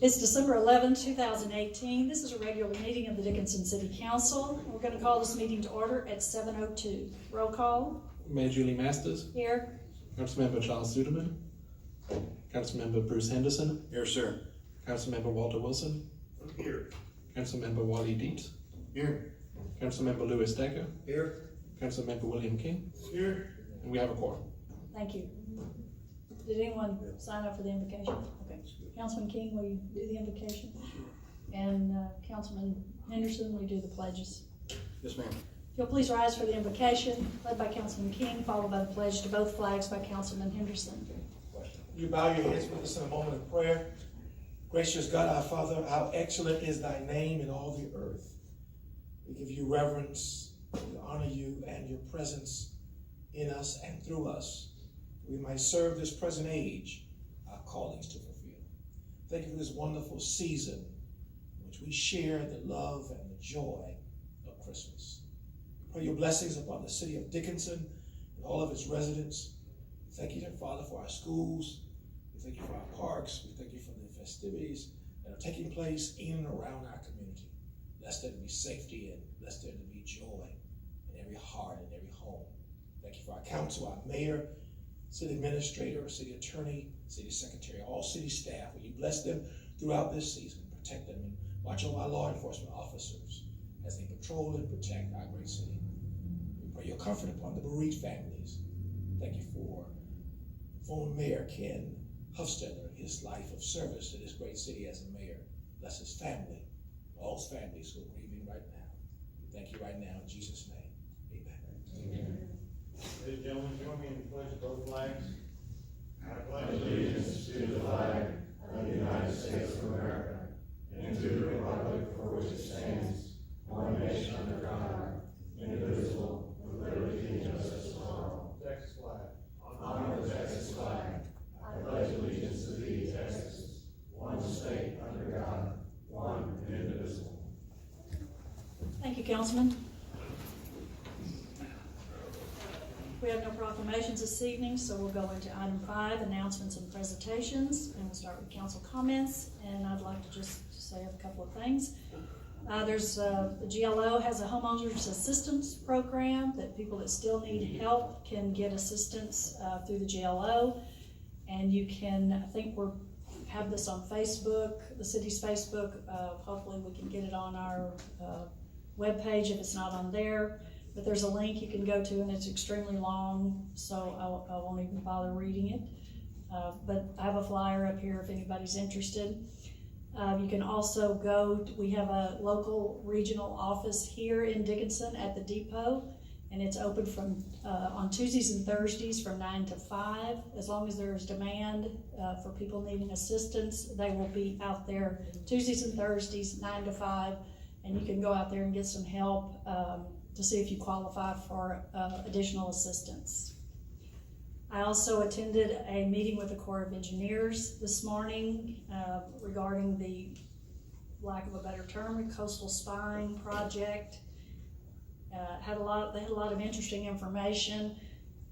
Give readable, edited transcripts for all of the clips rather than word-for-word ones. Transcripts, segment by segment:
It's December 11th, 2018. This is a regular meeting of the Dickinson City Council. We're going to call this meeting to order at 7:02. Roll call. Mayor Julie Masters. Here. Councilmember Charles Suderman. Councilmember Bruce Henderson. Here, sir. Councilmember Walter Wilson. Here. Councilmember Wally Dietz. Here. Councilmember Louis Decker. Here. Councilmember William King. Here. And we have a quorum. Thank you. Did anyone sign up for the invocation? Okay. Councilman King, will you do the invocation? And Councilman Henderson, will you do the pledges? Yes, ma'am. If you'll please rise for the invocation, led by Councilman King, followed by the pledge to both flags by Councilman Henderson. You bow your heads with us in a moment of prayer. Gracious God, our Father, how excellent is thy name in all the earth. We give you reverence, we honor you and your presence in us and through us. We might serve this present age, our callings to fulfill. Thank you for this wonderful season in which we share the love and the joy of Christmas. We pray your blessings upon the city of Dickinson and all of its residents. We thank you, dear Father, for our schools. We thank you for our parks. We thank you for the festivities that are taking place in and around our community. Bless there to be safety and bless there to be joy in every heart and every home. Thank you for our council, our mayor, city administrator, city attorney, city secretary, all city staff. Will you bless them throughout this season, protect them, and watch over our law enforcement officers as they patrol and protect our great city. We pray your comfort upon the bereaved families. Thank you for former Mayor Ken Hufstetter, his life of service to this great city as a mayor. Bless his family, all his families who are grieving right now. We thank you right now in Jesus' name. Amen. Amen. Ladies and gentlemen, join me in the pledge of both flags. I pledge allegiance to the flag of the United States of America and to the republic for which it stands, one nation under God, indivisible, with liberty and justice for all. Texas flag. Honor the Texas flag. I pledge allegiance to thee, Texas, one state under God, one and indivisible. Thank you, Councilman. We have no proclamations this evening, so we'll go into item 5, announcements and presentations, and we'll start with council comments. And I'd like to just say a couple of things. The GLO has a homeowners assistance program that people that still need help can get assistance through the GLO. And you can, I think have this on Facebook, the city's Facebook. Hopefully we can get it on our webpage if it's not on there. But there's a link you can go to, and it's extremely long, so I won't even bother reading it. But I have a flyer up here if anybody's interested. You can also we have a local regional office here in Dickinson at the depot, and it's open on Tuesdays and Thursdays from 9 to 5. As long as there is demand for people needing assistance, they will be out there Tuesdays and Thursdays, 9 to 5, and you can go out there and get some help to see if you qualify for additional assistance. I also attended a meeting with the Corps of Engineers this morning regarding the, lack of a better term, coastal spine project. They had a lot of interesting information,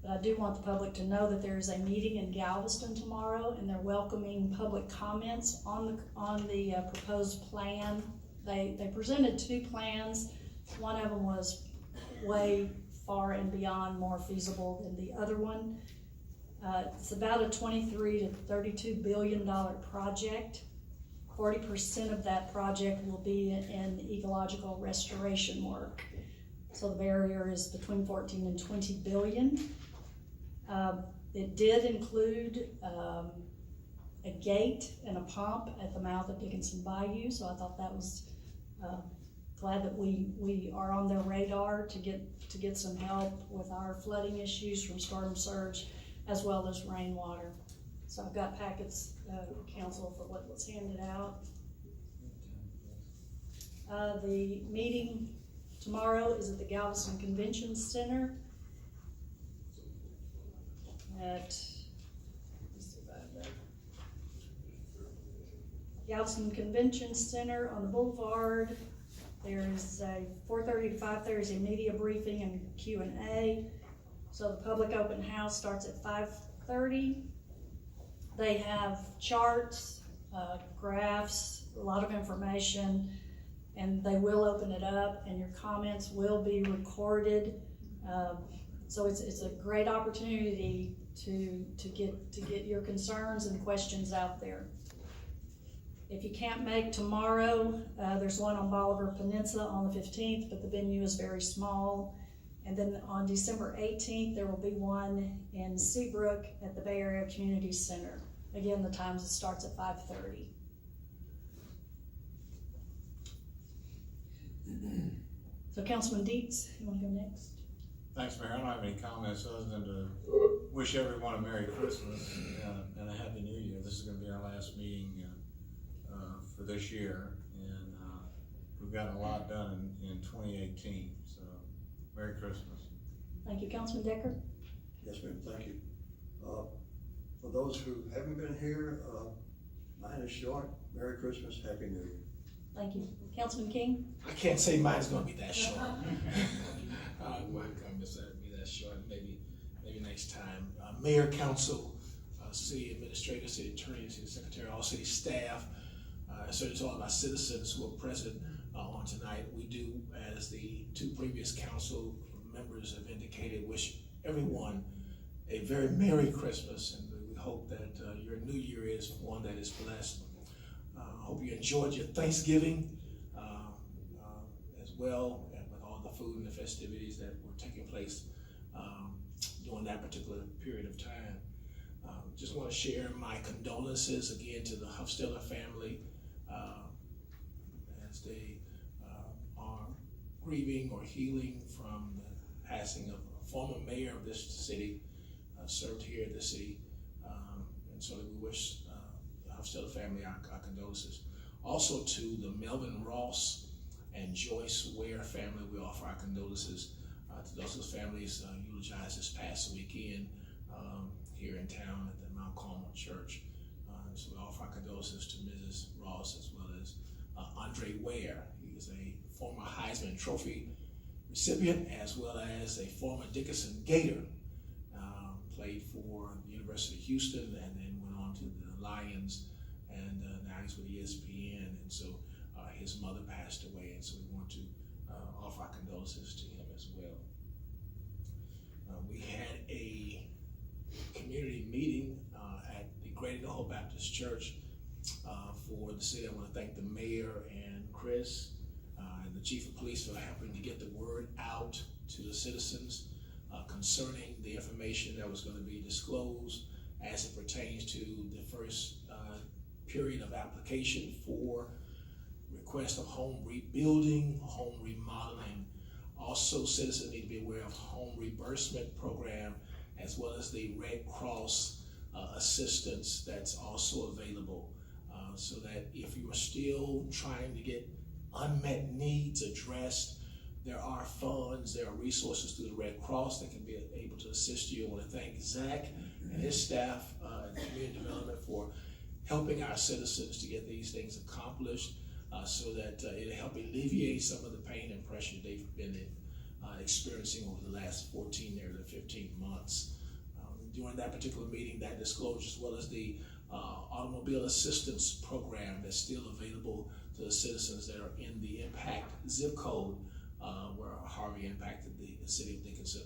but I do want the public to know that there is a meeting in Galveston tomorrow, and they're welcoming public comments on the proposed plan. They presented 2 plans. One of them was way far and beyond more feasible than the other one. It's about a $23 to $32 billion project. 40% of that project will be in ecological restoration work. So the barrier is between 14 and 20 billion. It did include a gate and a pump at the mouth of Dickinson Bayou, so I thought that was glad that we are on their radar to get some help with our flooding issues from storm surge as well as rainwater. So I've got packets, council, for what was handed out. The meeting tomorrow is at the Galveston Convention Center at Galveston Convention Center on the boulevard. There is a 4:30 to 5:30 is a media briefing and Q&A. So the public open house starts at 5:30. They have charts graphs, a lot of information, and they will open it up, and your comments will be recorded. So it's a great opportunity to get your concerns and questions out there. If you can't make tomorrow, there's one on Bolivar Peninsula on the 15th, but the venue is very small. And then on December 18th, there will be one in Seabrook at the Bay Area Community Center. Again, the times it starts at 5:30. So Councilman Dietz, you want to go next? Thanks, Mayor. I don't have any comments other than to wish everyone a Merry Christmas and a Happy New Year. This is going to be our last meeting for this year, and we've gotten a lot done in 2018. So, Merry Christmas. Thank you, Councilman Decker. Yes, ma'am, thank you. For those who haven't been here, mine is short. Merry Christmas, Happy New Year. Thank you. Councilman King? I can't say mine's gonna be that short. My comments won't be that short, maybe next time. Mayor, council, city administrator, city attorney, city secretary, all city staff, certainly to all of our citizens who are present on tonight. We do, as the two previous council members have indicated, wish everyone a very Merry Christmas, and we hope that your new year is one that is blessed. Hope you enjoyed your Thanksgiving as well, and with all the food and the festivities that were taking place during that particular period of time. Just want to share my condolences again to the Huffsteller family as they are grieving or healing from the passing of a former mayor of this city, served here at the city, and so we wish the Huffsteller family our condolences. Also to the Melvin Ross and Joyce Ware family, we offer our condolences to those families eulogized this past weekend here in town at the Mount Carmel Church. So we offer our condolences to Mrs. Ross as well as Andre Ware. He is a former Heisman Trophy recipient as well as a former Dickinson Gator. Played for the University of Houston and then went on to the Lions, and now he's with ESPN. And so his mother passed away, and so we want to offer our condolences to him as well. We had a community meeting at the Great Idaho Baptist Church for the city. I want to thank the mayor and Chris and the chief of police for helping to get the word out to the citizens concerning the information that was going to be disclosed as it pertains to the first period of application for request of home rebuilding, home remodeling. Also, citizens need to be aware of home reimbursement program as well as the Red Cross assistance that's also available, so that if you are still trying to get unmet needs addressed, there are funds, there are resources through the Red Cross that can be able to assist you. I want to thank Zach and his staff and community development for helping our citizens to get these things accomplished so that it'll help alleviate some of the pain and pressure they've been experiencing over the last 14 or 15 months. During that particular meeting, that disclosure, as well as the automobile assistance program that's still available to the citizens that are in the impact zip code where Harvey impacted the city of Dickinson.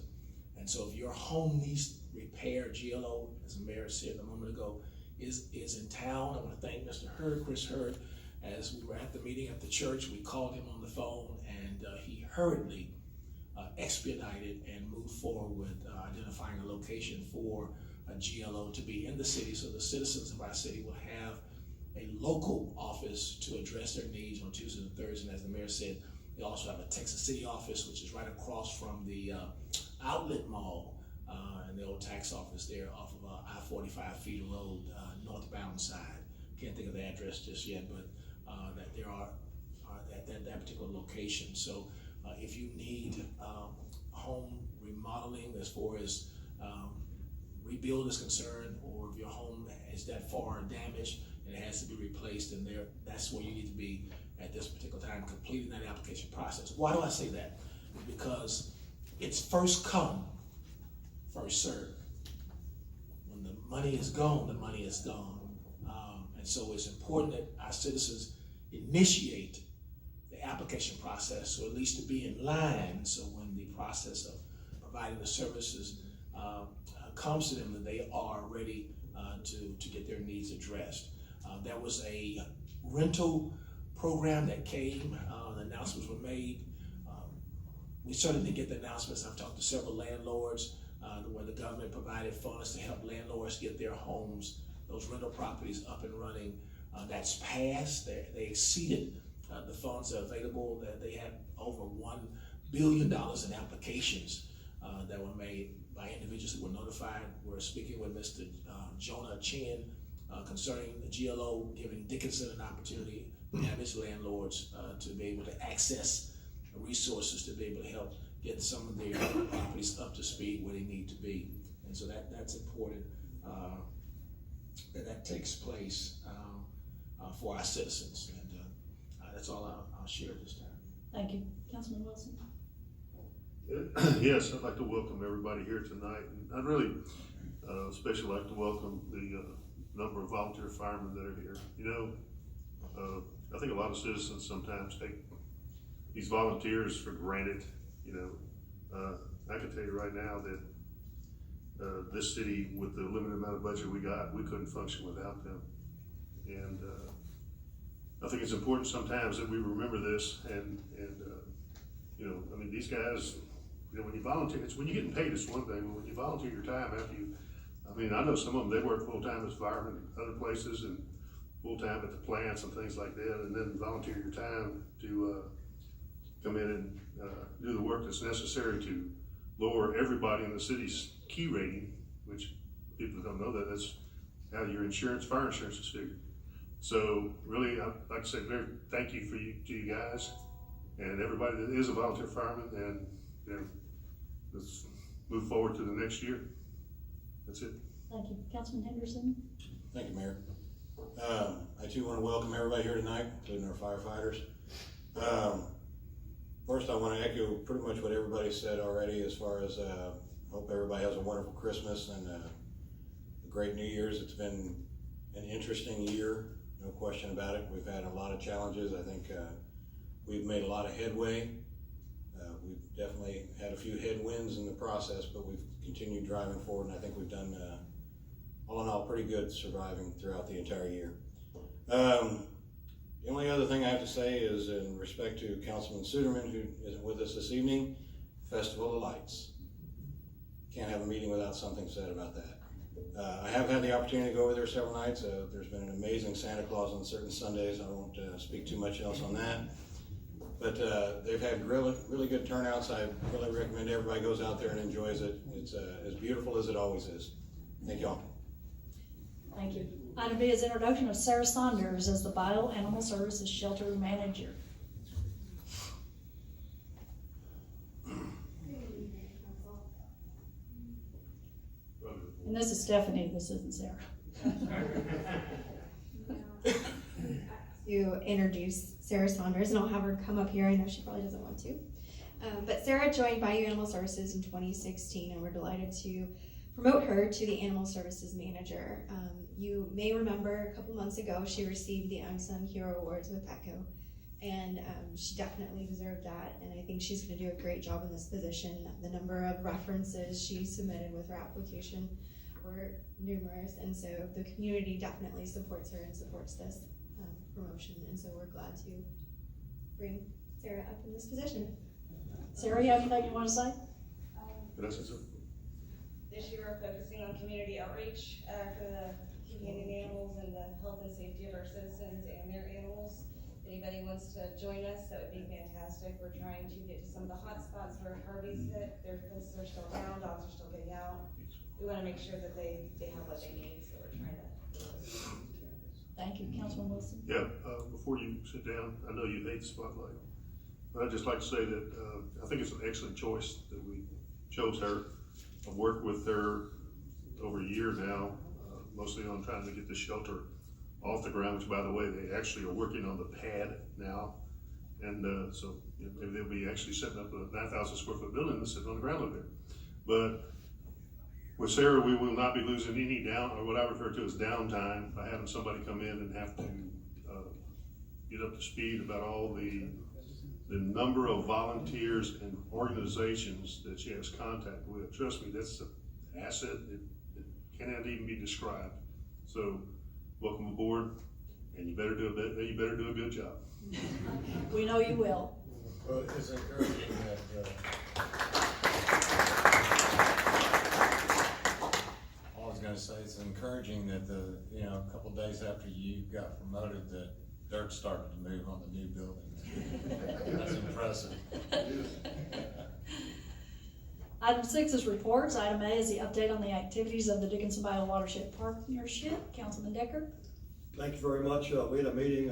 And so if your home needs repair, GLO, as the mayor said a moment ago, is in town. I want to thank Mr. Hurd, Chris Hurd. As we were at the meeting at the church, we called him on the phone, and he hurriedly expedited and moved forward with identifying a location for a GLO to be in the city, so the citizens of our city will have a local office to address their needs on Tuesdays and Thursdays. And as the mayor said, they also have a Texas City office, which is right across from the Outlet Mall and the old tax office there off of I-45 Feeder Road, northbound side. Can't think of the address just yet, but that there are at that particular location. So if you need home remodeling as far as rebuild is concerned, or if your home is that far damaged and it has to be replaced, then that's where you need to be at this particular time, completing that application process. Why do I say that? Because it's first come, first served. When the money is gone, the money is gone. And so it's important that our citizens initiate the application process, or at least to be in line, so when the process of providing the services comes to them, that they are ready to get their needs addressed. There was a rental program that came, the announcements were made. We certainly didn't get the announcements. I've talked to several landlords where the government provided funds to help landlords get their homes, those rental properties up and running. That's passed. They exceeded the funds available. That they had over $1 billion in applications that were made by individuals who were notified. We're speaking with Mr. Jonah Chin concerning the GLO giving Dickinson an opportunity to have his landlords to be able to access resources to be able to help get some of their properties up to speed where they need to be. And so that's important that takes place for our citizens. And that's all I'll share at this time. Thank you. Councilman Wilson? Yes, I'd like to welcome everybody here tonight. And I'd really especially like to welcome the number of volunteer firemen that are here. You know, I think a lot of citizens sometimes take these volunteers for granted. You know, I can tell you right now that this city, with the limited amount of budget we got, we couldn't function without them. And I think it's important sometimes that we remember this. And you know, I mean, these guys, you know, when you volunteer, it's when you're getting paid, it's one thing, but when you volunteer your time after you, I mean, I know some of them, they work full-time as firemen in other places and full-time at the plants and things like that, and then volunteer your time to come in and do the work that's necessary to lower everybody in the city's key rating, which people don't know that's how your fire insurance is figured. So really, I'd like to say very thank you to you guys and everybody that is a volunteer fireman, and you know, let's move forward to the next year. That's it. Thank you. Councilman Henderson? Thank you, Mayor. I too want to welcome everybody here tonight, including our firefighters. First, I want to echo pretty much what everybody said already, as far as hope everybody has a wonderful Christmas and a great New Year's. It's been an interesting year, no question about it. We've had a lot of challenges. I think we've made a lot of headway. We've definitely had a few headwinds in the process, but we've continued driving forward, and I think we've done, all in all, pretty good surviving throughout the entire year. The only other thing I have to say is in respect to Councilman Suderman, who isn't with us this evening, Festival of Lights. Can't have a meeting without something said about that. I have had the opportunity to go over there several nights. There's been an amazing Santa Claus on certain Sundays. I won't speak too much else on that. But they've had really good turnouts. I really recommend everybody goes out there and enjoys it. It's as beautiful as it always is. Thank you all. Thank you. Item B is introduction of Sarah Saunders as the Bioanimal Services Shelter Manager. And this is Stephanie, this isn't Sarah. To introduce Sarah Saunders, and I'll have her come up here. I know she probably doesn't want to. But Sarah joined Bioanimal Services in 2016, and we're delighted to promote her to the Animal Services Manager. You may remember a couple months ago, she received the Unsung Hero Awards with Petco, and she definitely deserved that, and I think she's going to do a great job in this position. The number of references she submitted with her application were numerous, and so the community definitely supports her and supports this promotion, and so we're glad to bring Sarah up in this position. Sarah, you have anything you want to say? This year we're focusing on community outreach for the companion animals and the health and safety of our citizens and their animals. If anybody wants to join us, that would be fantastic. We're trying to get to some of the hot spots where Harvey's hit. Their fences are still down, dogs are still getting out. We want to make sure that they have what they need, so we're trying to. Thank you. Councilman Wilson? Yeah, before you sit down, I know you hate the spotlight, but I'd just like to say that I think it's an excellent choice that we chose her. I've worked with her over a year now, mostly on trying to get the shelter off the ground, which, by the way, they actually are working on the pad now. And so maybe they'll be actually setting up a 9,000 square foot building that's sitting on the ground over there. But With Sarah, we will not be losing any down, or what I refer to as downtime, by having somebody come in and have to, get up to speed about all the number of volunteers and organizations that she has contact with. Trust me, that's an asset that cannot even be described. So, welcome aboard, and you better do a good job. We know you will. Well, it's encouraging that, all I was gonna say, it's encouraging that a couple days after you got promoted, that dirt started to move on the new building. That's impressive. Item 6 is reports. Item A is the update on the activities of the Dickinson Bio Watershed Partnership. Councilman Decker? Thank you very much. We had a meeting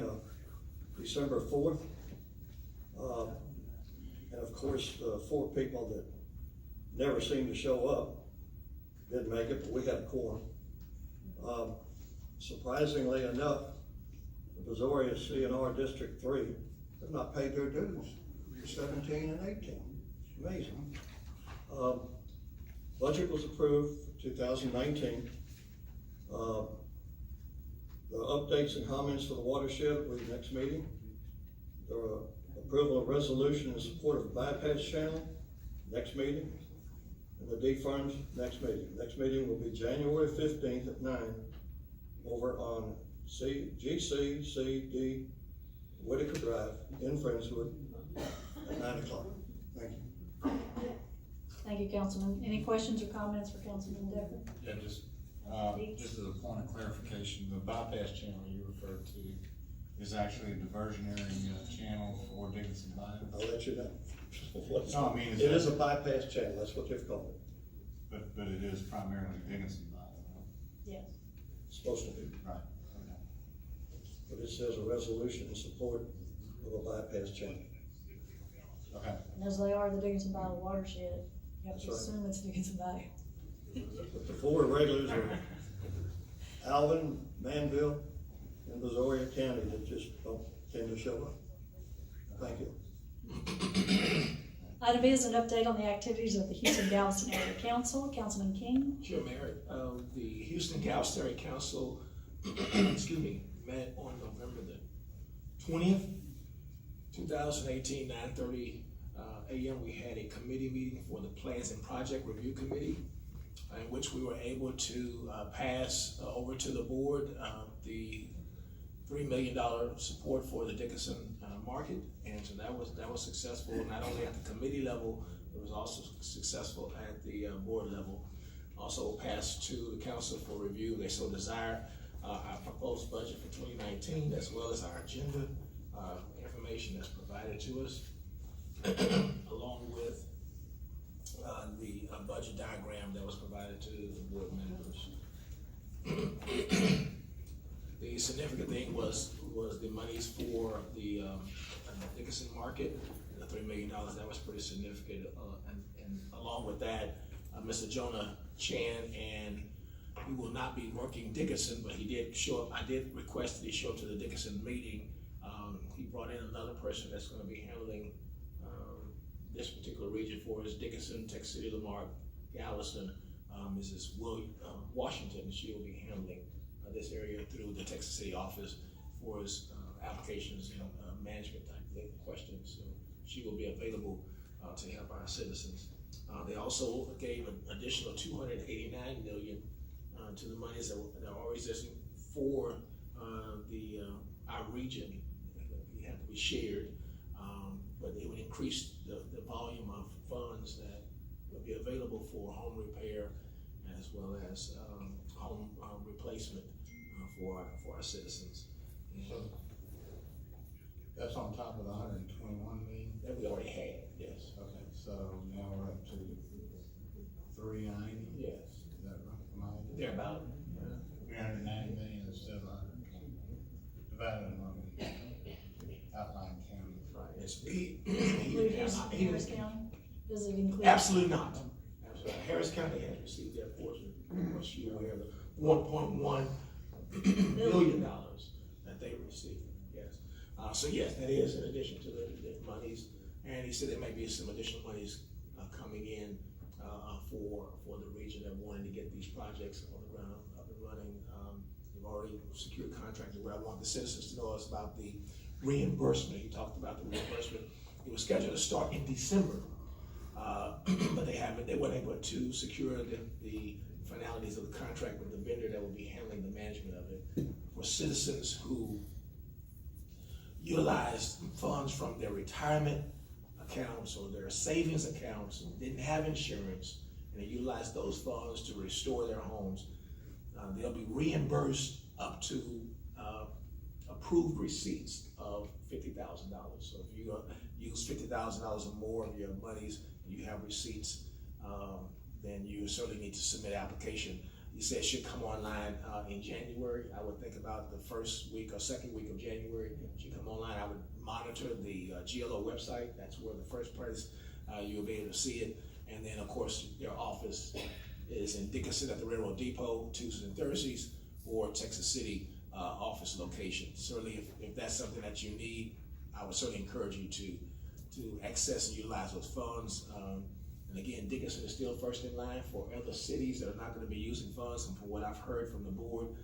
December 4th. And of course, the 4 people that never seemed to show up didn't make it, but we had a quorum. Surprisingly enough, the Brazoria CNR District 3 have not paid their dues for 17 and 18. It's amazing. Budget was approved for 2019. The updates and comments for the watershed will be next meeting. The approval of resolution in support of the bypass channel, next meeting. And the D funds, next meeting. Next meeting will be January 15th at 9 over on GCCD Whitaker Drive in Friendswood at 9 o'clock. Thank you. Thank you, Councilman. Any questions or comments for Councilman Decker? Yeah, just as a point of clarification, the bypass channel you referred to is actually a diversionary channel for Dickinson Bio. I'll let you know. No, I mean, It is a bypass channel, that's what they've called it. But it is primarily Dickinson Bio. Yes. It's supposed to be, Right. but it says a resolution in support of a bypass channel. Okay. And as they are the Dickinson Bio Watershed, you have to That's right. assume it's Dickinson Bio. But the 4 regulars are Alvin, Manville, and Brazoria County that just don't tend to show up. Thank you. Item B is an update on the activities of the Houston-Galveston Area Council. Councilman King? Chair Merritt, the Houston Galveston Area Council, met on November the 20th, 2018, 9:30 a.m. We had a committee meeting for the Plans and Project Review Committee, in which we were able to pass over to the board the $3 million support for the Dickinson market, and so that was successful not only at the committee level, it was also successful at the board level. Also passed to the council for review. They so desire our proposed budget for 2019, as well as our agenda information that's provided to us, along with the budget diagram that was provided to the board members. The significant thing was the monies for the Dickinson market, the $3 million. That was pretty significant. And along with that, Mr. Jonah Chan, and he will not be working Dickinson, but he did show up. I did request that he show up to the Dickinson meeting. He brought in another person that's going to be handling this particular region for us: Dickinson, Texas City, Lamar, Galveston. Mrs. Washington, she will be handling this area through the Texas City office for his applications and management type of questions. So she will be available to help our citizens. They also gave an additional $289 million to the monies that are already existing for our region. They have to be shared, but it would increase the volume of funds that will be available for home repair as well as home replacement for our citizens. So that's on top of the 121 million? That we already had, yes. Okay, so now we're up to 390? Yes. Is that right? Am I- They're about, 390 million instead of 120, divided among outlying counties. right, it's Include Harris County? Does it include? Absolutely not. Absolutely. Harris County has received their portion, once you aware of the $1.1 billion that they received, yes. So yes, that is in addition to the monies, and he said there may be some additional monies coming in for the region that wanted to get these projects on the ground up and running. We've already secured contracts. What I want the citizens to know is about the reimbursement. You talked about the reimbursement. It was scheduled to start in December, but they weren't able to secure the finalities of the contract with the vendor that will be handling the management of it. For citizens who utilized funds from their retirement accounts or their savings accounts, didn't have insurance, and they utilized those funds to restore their homes, they'll be reimbursed up to approved receipts of $50,000. So if you use $50,000 or more of your monies, and you have receipts, then you certainly need to submit an application. You said it should come online in January. I would think about the first week or second week of January. It should come online. I would monitor the GLO website. That's where the first place you'll be able to see it. And then, of course, their office is in Dickinson at the Railroad Depot, Tuesdays and Thursdays, or Texas City office location. Certainly, if that's something that you need, I would certainly encourage you to access and utilize those funds. And again, Dickinson is still first in line for other cities that are not going to be using funds. And from what I've heard from the board,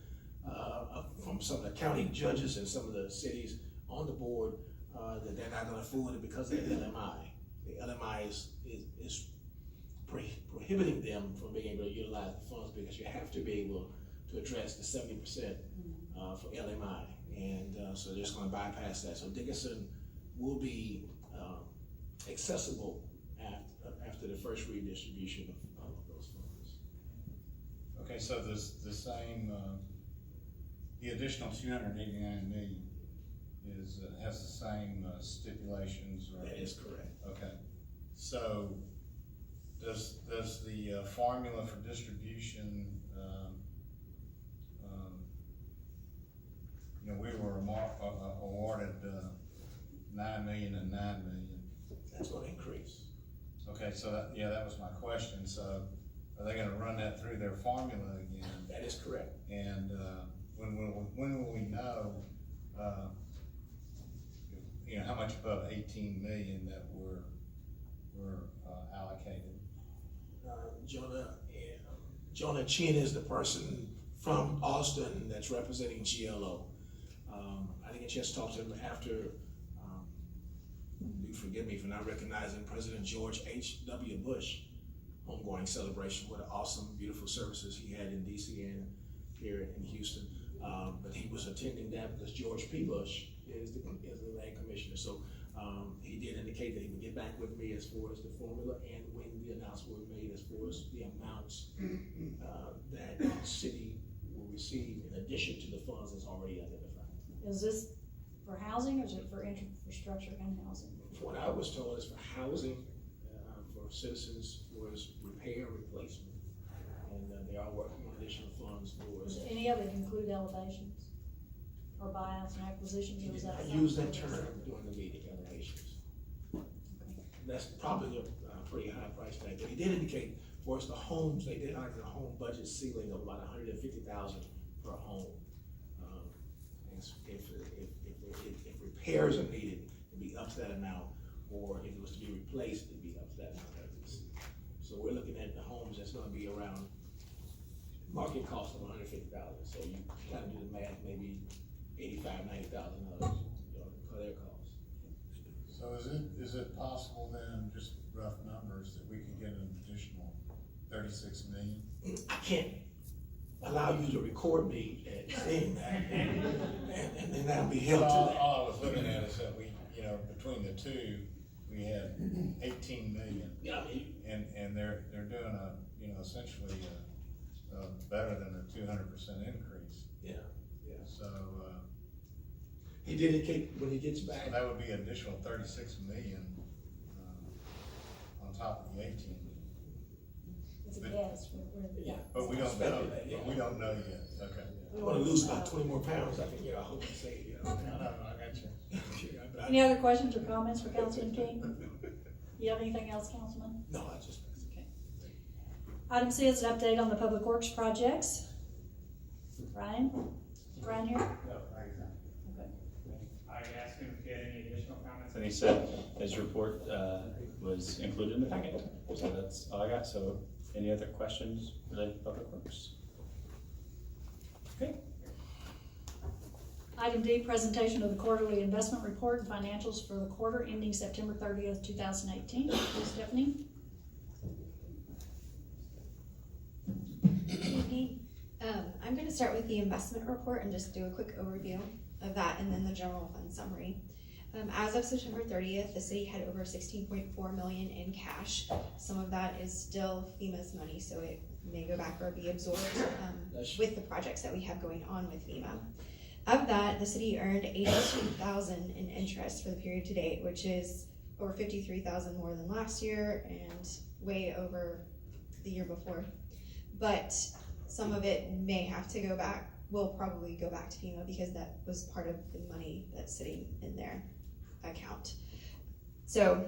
from some of the county judges and some of the cities on the board, that they're not going to fool it because of the LMI. The LMI is prohibiting them from being able to utilize the funds because you have to be able to address the 70% for LMI. And so they're just going to bypass that. So Dickinson will be accessible after the first redistribution of those funds. Okay, so the same, the additional 289 million has the same stipulations, or? That is correct. Okay, so does the formula for distribution, we were awarded 9 million and 9 million. That's going to increase. Okay, so that was my question. So are they going to run that through their formula again? That is correct. And when will we know, how much above 18 million that were allocated? Jonah Chin is the person from Austin that's representing GLO. I didn't get a chance to talk to him after. Do forgive me for not recognizing President George H.W. Bush homegoing celebration. What an awesome, beautiful services he had in D.C. and here in Houston. But he was attending that because George P. Bush is the land commissioner. So he did indicate that he would get back with me as far as the formula and when the announcement was made as far as the amounts that the city will receive in addition to the funds that's already identified. Is this for housing or is it for infrastructure and housing? What I was told is for housing, for citizens, was repair and replacement. And they are working on additional funds for us. Does any of it include elevations or buyouts and acquisitions? Or is that I use that term during the meeting, elevations. That's probably a pretty high price tag. But he did indicate for us the homes, they did like a home budget ceiling of about $150,000 per home. If repairs are needed, it'd be up to that amount, or if it was to be replaced, it'd be up to that amount. So we're looking at the homes that's gonna be around market cost of $150,000. So you kind of do the math, maybe $85,000, $90,000 for their cost. So is it possible then, just rough numbers, that we could get an additional 36 million? I can't allow you to record me saying that, and then that'll be held to that. All I was looking at is that we, between the two, we had 18 million. Yeah, I mean, And they're doing essentially better than a 200% increase. yeah. So, He did indicate when he gets back. so that would be an additional 36 million on top of the 18 million. It's a guess. Yeah. But we don't know, Speculate, yeah. but we don't know yet, okay. I want to lose about 20 more pounds. I think, I hope you say, I got you. Any other questions or comments for Councilman King? You have anything else, Councilman? No, I just. Okay. Item C is an update on the public works projects. Brian? Brian here? No, right. Okay. I asked him if he had any additional comments, and he said his report was included in the packet. So that's all I got. So any other questions related to Public Works? Okay. Item D, presentation of the quarterly investment report and financials for the quarter ending September 30th, 2018. Stephanie? Good evening. I'm going to start with the investment report and just do a quick overview of that and then the general fund summary. As of September 30th, the city had over $16.4 million in cash. Some of that is still FEMA's money, so it may go back or be absorbed with the projects that we have going on with FEMA. Of that, the city earned $82,000 in interest for the period to date, which is over $53,000 more than last year and way over the year before. But some of it may have to go back, will probably go back to FEMA because that was part of the money that's sitting in their account. So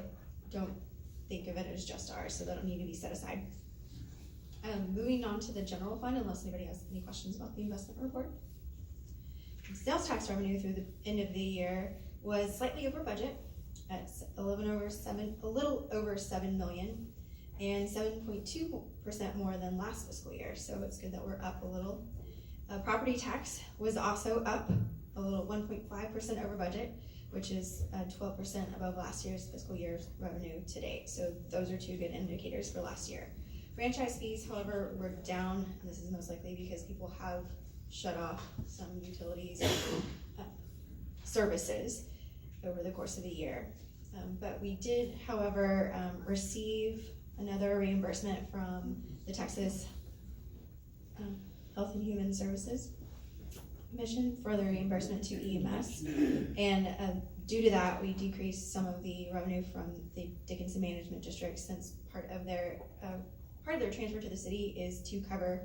don't think of it as just ours, so that'll need to be set aside. Moving on to the general fund, unless anybody has any questions about the investment report. Sales tax revenue through the end of the year was slightly over budget at a little over 7 million and 7.2% more than last fiscal year. So it's good that we're up a little. Property tax was also up a little 1.5% over budget, which is 12% above last year's fiscal year's revenue to date. So those are two good indicators for last year. Franchise fees, however, were down, and this is most likely because people have shut off some utilities services over the course of the year. But we did, however, receive another reimbursement from the Texas Health and Human Services Commission for the reimbursement to EMS. And due to that, we decreased some of the revenue from the Dickinson Management District, since part of their transfer to the city is to cover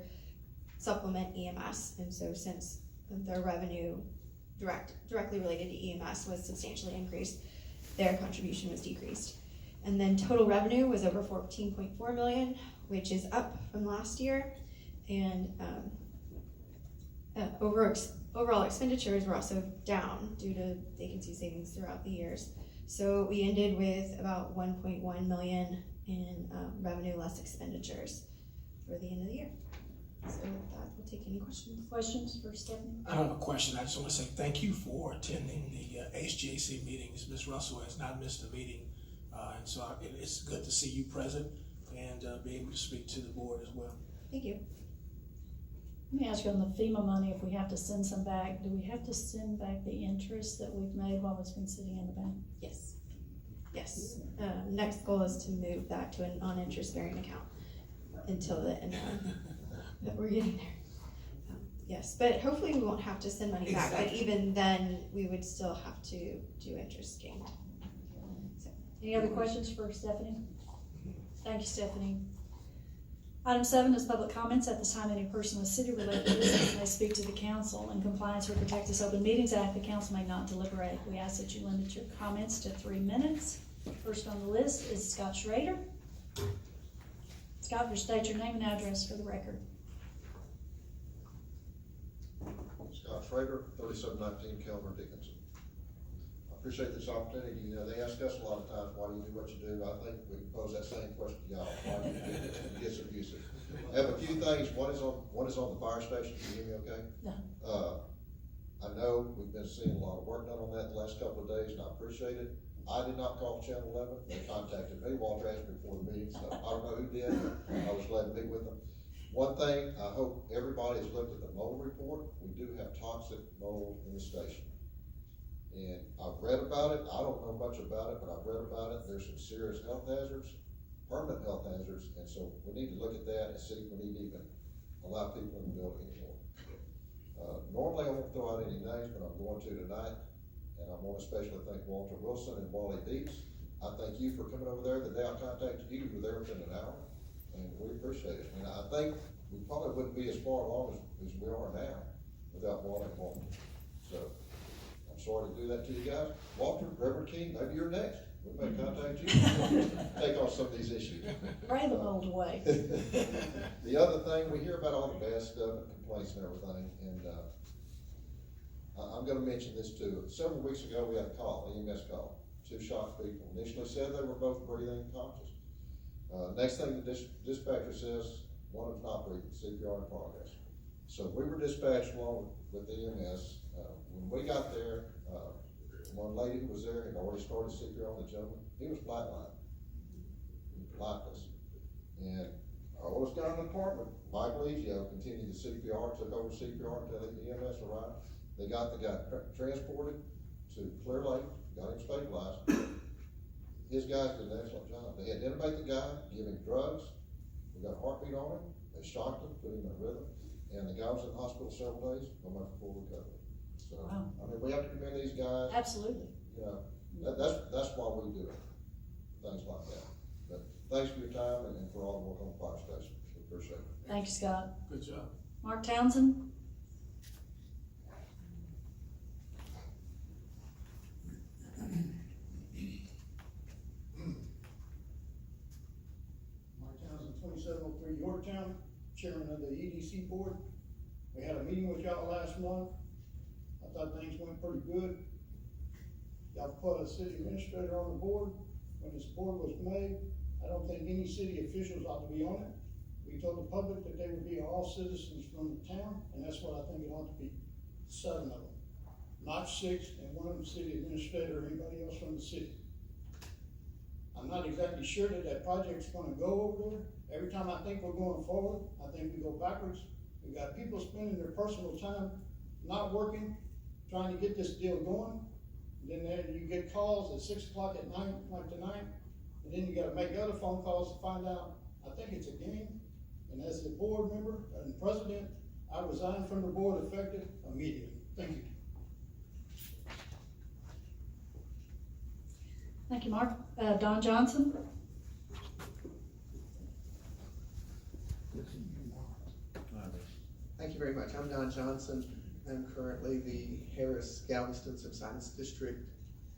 supplement EMS, and so since their revenue directly related to EMS was substantially increased, their contribution was decreased. And then total revenue was over 14.4 million, which is up from last year, and overall expenditures were also down due to vacancy savings throughout the years. So we ended with about 1.1 million in revenue less expenditures for the end of the year. So with that, we'll take any questions. Questions for Stephanie? I don't have a question. I just want to say thank you for attending the HGAC meetings. Ms. Russell has not missed a meeting, and so it's good to see you present and be able to speak to the board as well. Thank you. Let me ask you on the FEMA money, if we have to send some back, do we have to send back the interest that we've made while it's been sitting in the bank? Yes. Yes. Next goal is to move that to a non-interest bearing account until the end. But we're getting there. Yes, but hopefully we won't have to send money back, but even then, we would still have to do interest gain. So. Any other questions for Stephanie? Thank you, Stephanie. Item 7 is public comments. At this time, any person with city-related business may speak to the council. In compliance with the Texas Open Meetings Act, the council may not deliberate. We ask that you limit your comments to 3 minutes. First on the list is Scott Schrader. Scott, state your name and address for the record. Scott Schrader, 3719 Kelmer, Dickinson. I appreciate this opportunity. You know, they ask us a lot of times, why do you do what you do? I think we can pose that same question to y'all. Why do you do it? It gets abusive. I have a few things. One is on the fire station. Can you hear me okay? Yeah. I know we've been seeing a lot of work done on that the last couple of days, and I appreciate it. I did not call Channel 11. They contacted me. Walter asked me before the meeting, so I don't know who did. I was glad to meet with them. One thing, I hope everybody has looked at the mold report. We do have toxic mold in the station. And I've read about it. I don't know much about it, but I've read about it. There's some serious health hazards, permanent health hazards, and so we need to look at that and see if we need to even allow people in the building anymore. Normally I won't throw out any names, but I'm going to tonight. And I want to especially thank Walter Wilson and Wally Beats. I thank you for coming over there. The day I contacted you, you were there within an hour, and we appreciate it. And I think we probably wouldn't be as far along as we are now without Wally and Walter. So I'm sorry to do that to you guys. Walter, Reverend King, maybe you're next. We may contact you. Take on some of these issues. Pray the mold away. The other thing, we hear about all the bad stuff and complaints and everything, and I'm going to mention this too. Several weeks ago, we had a call, an EMS call. two shocked people. Initially said they were both breathing and conscious. Next thing the dispatcher says, one of them's not breathing, CPR in progress. So we were dispatched along with EMS. When we got there, one lady who was there had already started CPR on the gentleman. He was flatlined, lifeless. And our oldest guy in the department, Mike Legio, continued the CPR, took over CPR until the EMS arrived. They got the guy transported to Clear Lake, got him stabilized. His guys did an excellent job. They had to intubate the guy, give him drugs. We got a heartbeat on him. They shocked him, put him in a rhythm. And the guy was in the hospital several days, no much full recovery. So, Wow. I mean, we have to commend these guys. Absolutely. You know, that's why we do it, things like that. But thanks for your time and for all the work on the fire station. We appreciate it. Thank you, Scott. Good job. Mark Townsend? Mark Townsend, 2703 Yorktown, chairman of the EDC board. We had a meeting with y'all last month. I thought things went pretty good. Y'all put a city administrator on the board. When this board was made, I don't think any city officials ought to be on it. We told the public that they would be all citizens from the town, and that's what I think it ought to be. 7 of them, not 6, and one of them city administrator or anybody else from the city. I'm not exactly sure that project's gonna go over there. Every time I think we're going forward, I think we go backwards. We got people spending their personal time not working, trying to get this deal going. And then there you get calls at 6 o'clock at night, like tonight, and then you gotta make other phone calls to find out. I think it's a game. And as a board member and president, I resign from the board effective immediately. Thank you. Thank you, Mark. Don Johnson? Thank you very much. I'm Don Johnson. I'm currently the Harris-Galveston Subsidence District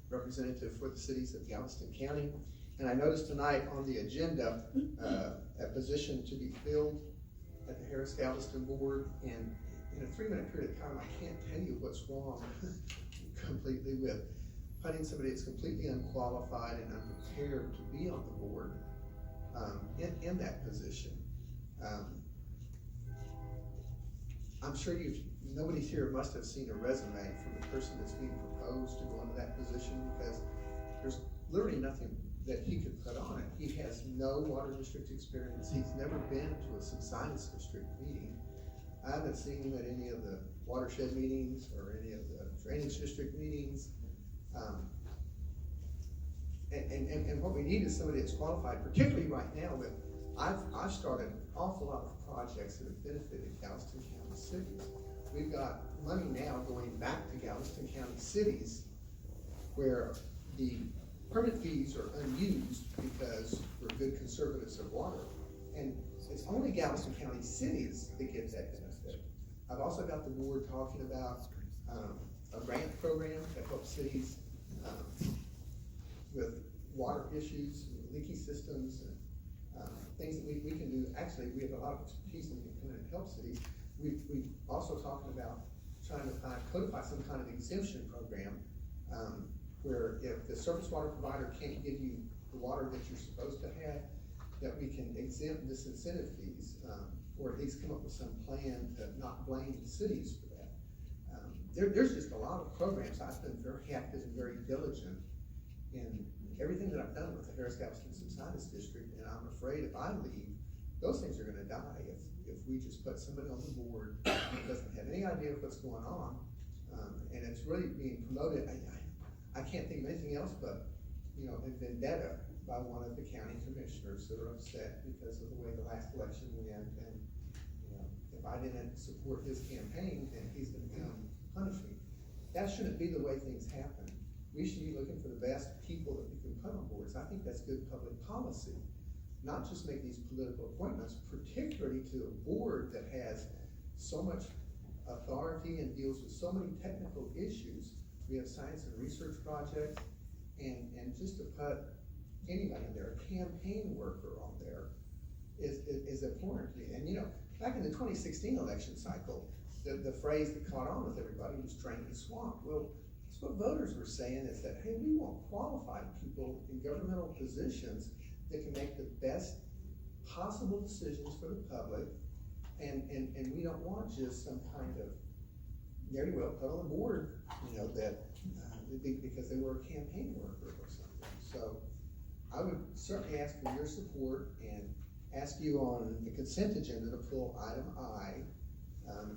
representative for the cities of Galveston County. And I noticed tonight on the agenda, a position to be filled at the Harris-Galveston board. And in a 3-minute period of time, I can't tell you what's wrong completely with putting somebody that's completely unqualified and unprepared to be on the board in that position. I'm sure nobody here must have seen a resume from the person that's being proposed to go into that position, because there's literally nothing that he could put on it. He has no water district experience. He's never been to a subsidence district meeting. I haven't seen him at any of the watershed meetings or any of the drainage district meetings. And what we need is somebody that's qualified, particularly right now with, I've started an awful lot of projects that have benefited Galveston County cities. We've got money now going back to Galveston County cities where the permit fees are unused because we're good conservatives of water. And it's only Galveston County cities that get that benefit. I've also got the board talking about a grant program that helps cities with water issues, leaky systems, and things that we can do. Actually, we have a lot of expertise and we can come in and help cities. We've also talking about trying to codify some kind of exemption program where if the surface water provider can't give you the water that you're supposed to have, that we can exempt disincentive fees, or at least come up with some plan to not blame the cities for that. There's just a lot of programs. I've been very active and very diligent in everything that I've done with the Harris-Galveston Subsidence District, and I'm afraid if I leave, those things are gonna die if we just put somebody on the board that doesn't have any idea of what's going on, and it's really being promoted. I can't think of anything else but, a vendetta by one of the county commissioners that are upset because of the way the last election went, and, if I didn't support his campaign, then he's gonna come punish me. That shouldn't be the way things happen. We should be looking for the best people that we can put on boards. I think that's good public policy, not just make these political appointments, particularly to a board that has so much authority and deals with so many technical issues. We have science and research projects, and just to put anybody in there, a campaign worker on there, is abhorrent to me. And back in the 2016 election cycle, the phrase that caught on with everybody was drain the swamp. Well, That's what voters were saying, is that, hey, we want qualified people in governmental positions that can make the best possible decisions for the public. And we don't want just some kind of, very well put on the board, you know, that, because they were a campaign worker or something. So I would certainly ask for your support and ask you on the consent agenda to pull item I,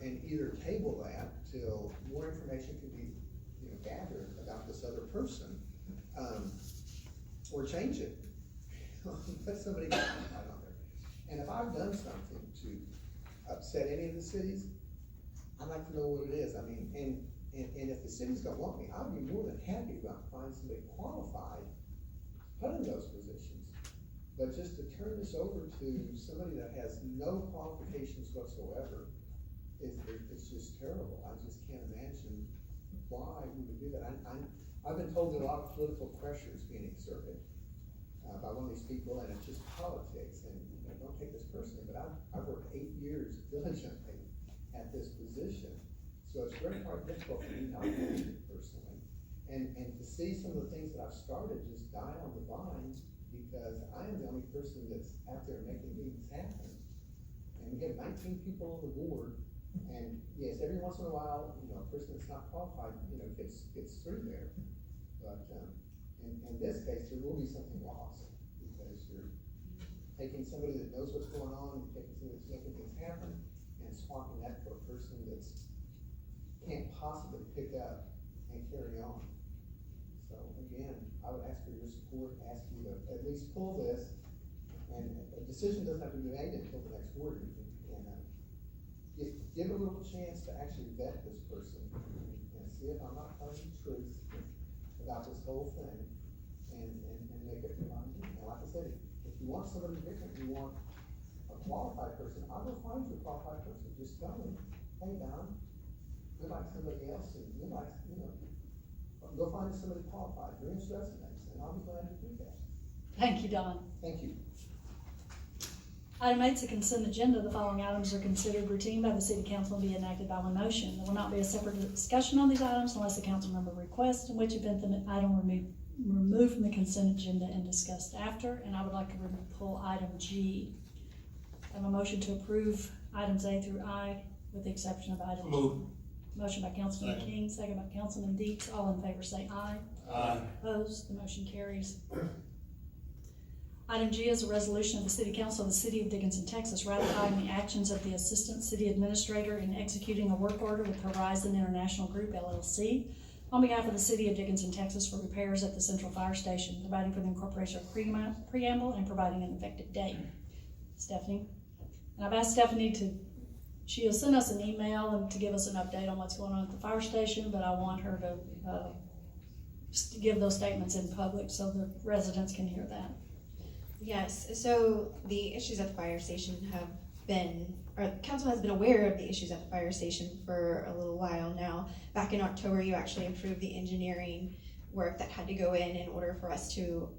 and either table that till more information can be, you know, gathered about this other person, or change it. Let somebody get on there. And if I've done something to upset any of the cities, I'd like to know what it is. I mean, and if the cities don't want me, I'd be more than happy to find somebody qualified put in those positions. But just to turn this over to somebody that has no qualifications whatsoever, it's just terrible. I just can't imagine why we would do that. I've been told that a lot of political pressure is being exerted by one of these people, and it's just politics. And you know, don't take this personally, but I've worked 8 years diligently at this position, so it's very hard, difficult for me not to take it personally. And to see some of the things that I've started just die on the vine, because I am the only person that's out there making things happen. And we have 19 people on the board, and yes, every once in a while, you know, a person that's not qualified, you know, gets through there. But in this case, there will be something lost, because you're taking somebody that knows what's going on, taking somebody that's making things happen, and swapping that for a person that's can't possibly pick up and carry on. So again, I would ask for your support, ask you to at least pull this, and a decision doesn't have to be made until the next board meeting. And give a little chance to actually vet this person and see if I'm not telling the truth about this whole thing, and make it my opinion. And like I said, if you want somebody different, you want a qualified person, I will find you a qualified person. Just tell me, hey, Don, we like somebody else, and you like, you know, go find somebody qualified, bring us resumes, and I'll be glad to do that. Thank you, Don. Thank you. Item 8 is a consent agenda. The following items are considered routine by the city council and be enacted by one motion. There will not be a separate discussion on these items unless a council member requests, in which event the item will be removed from the consent agenda and discussed after. And I would like to pull item G. I have a motion to approve items A through I, with the exception of item G. Move. Motion by Councilman King, second by Councilman Deeks. All in favor say aye. Aye. Opposed? The motion carries. Item G is a resolution of the City Council of the City of Dickinson, Texas, ratifying the actions of the Assistant City Administrator in executing a work order with Horizon International Group, LLC, on behalf of the City of Dickinson, Texas, for repairs at the Central Fire Station, providing for the incorporation of preamble and providing an effective date. Stephanie? And I've asked Stephanie she'll send us an email and to give us an update on what's going on at the fire station, but I want her to give those statements in public so the residents can hear that. Yes, so the issues at the fire station the council has been aware of the issues at the fire station for a little while now. Back in October, you actually approved the engineering work that had to go in order for us to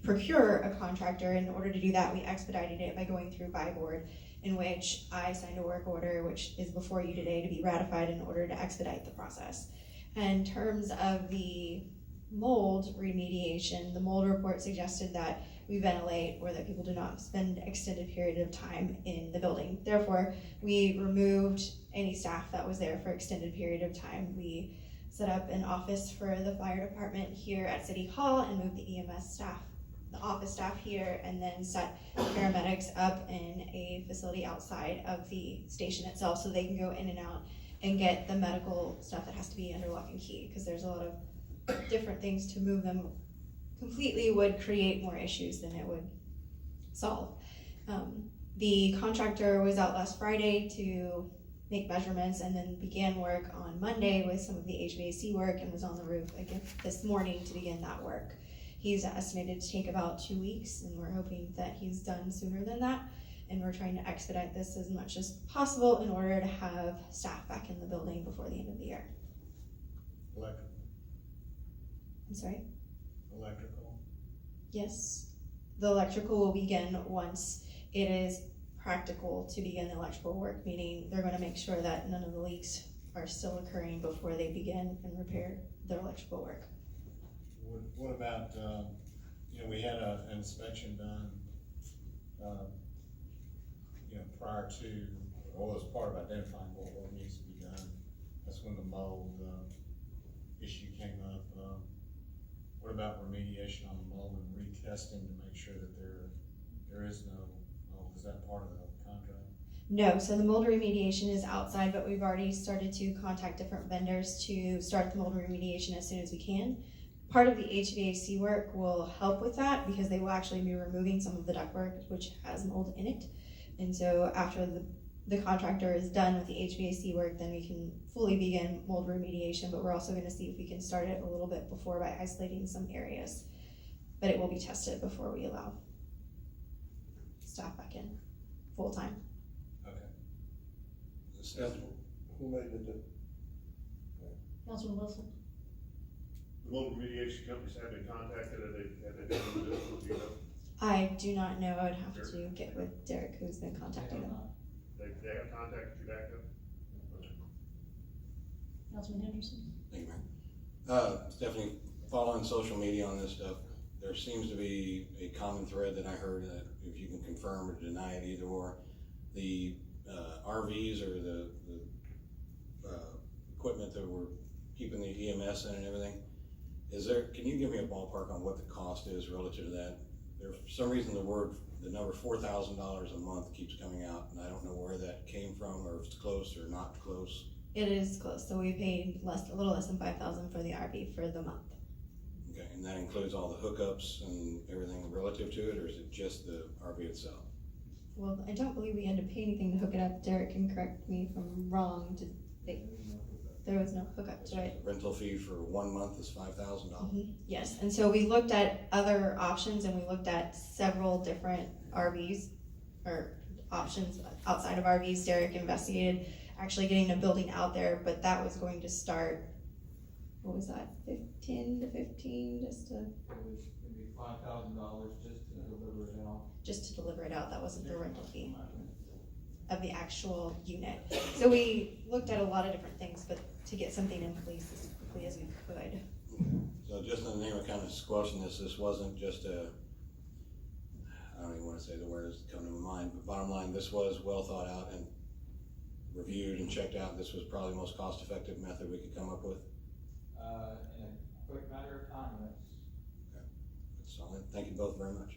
procure a contractor. In order to do that, we expedited it by going through by board, in which I signed a work order, which is before you today, to be ratified in order to expedite the process. In terms of the mold remediation, the mold report suggested that we ventilate or that people do not spend extended period of time in the building. Therefore, we removed any staff that was there for extended period of time. We set up an office for the fire department here at City Hall and moved the EMS staff, the office staff here, and then set paramedics up in a facility outside of the station itself so they can go in and out and get the medical stuff that has to be under lock and key, because there's a lot of different things. To move them completely would create more issues than it would solve. The contractor was out last Friday to make measurements and then began work on Monday with some of the HVAC work and was on the roof again this morning to begin that work. He's estimated to take about 2 weeks, and we're hoping that he's done sooner than that. And we're trying to expedite this as much as possible in order to have staff back in the building before the end of the year. Electrical. I'm sorry? Electrical. Yes. The electrical will begin once it is practical to begin the electrical work, meaning they're going to make sure that none of the leaks are still occurring before they begin and repair their electrical work. What about, you know, we had an inspection done, you know, prior to, or as part of identifying what needs to be done. That's when the mold, issue came up. What about remediation on the mold and retesting to make sure that there is no mold? Is that part of the contract? No, so the mold remediation is outside, but we've already started to contact different vendors to start the mold remediation as soon as we can. Part of the HVAC work will help with that because they will actually be removing some of the ductwork which has mold in it. And so after the contractor is done with the HVAC work, then we can fully begin mold remediation, but we're also gonna see if we can start it a little bit before by isolating some areas. But it will be tested before we allow staff back in full-time. Okay. Who made the, Councilman Wilson? the local remediation companies have been contacted, have they done this, do you know? I do not know, I would have to get with Derek, who's been contacting them. They have contacted you back up? Councilman Henderson? Thank you, Mayor. Definitely following social media on this stuff. There seems to be a common thread that I heard that if you can confirm or deny it, either or, the RVs or the equipment that we're keeping the EMS in and everything. Can you give me a ballpark on what the cost is relative to that? There, for some reason, the number $4,000 a month keeps coming out, and I don't know where that came from, or if it's close or not close. It is close, so we paid a little less than $5,000 for the RV for the month. Okay, and that includes all the hookups and everything relative to it, or is it just the RV itself? Well, I don't believe we had to pay anything to hook it up. Derek can correct me if I'm wrong. There was no hookup to it. Rental fee for 1 month is $5,000. Yes, and so we looked at other options and we looked at several different RVs or options outside of RVs. Derek investigated actually getting a building out there, but that was going to start, what was that, 10 to 15 just to? It was gonna be $5,000 just to deliver it out. That wasn't the rental fee of the actual unit. So we looked at a lot of different things, but to get something in place as quickly as we could. So just in the name of kind of squashing this wasn't just I don't even want to say the words that come to my mind, but bottom line, this was well thought out and reviewed and checked out. This was probably the most cost-effective method we could come up with. In a quick matter of time, yes. Okay. That's solid. Thank you both very much.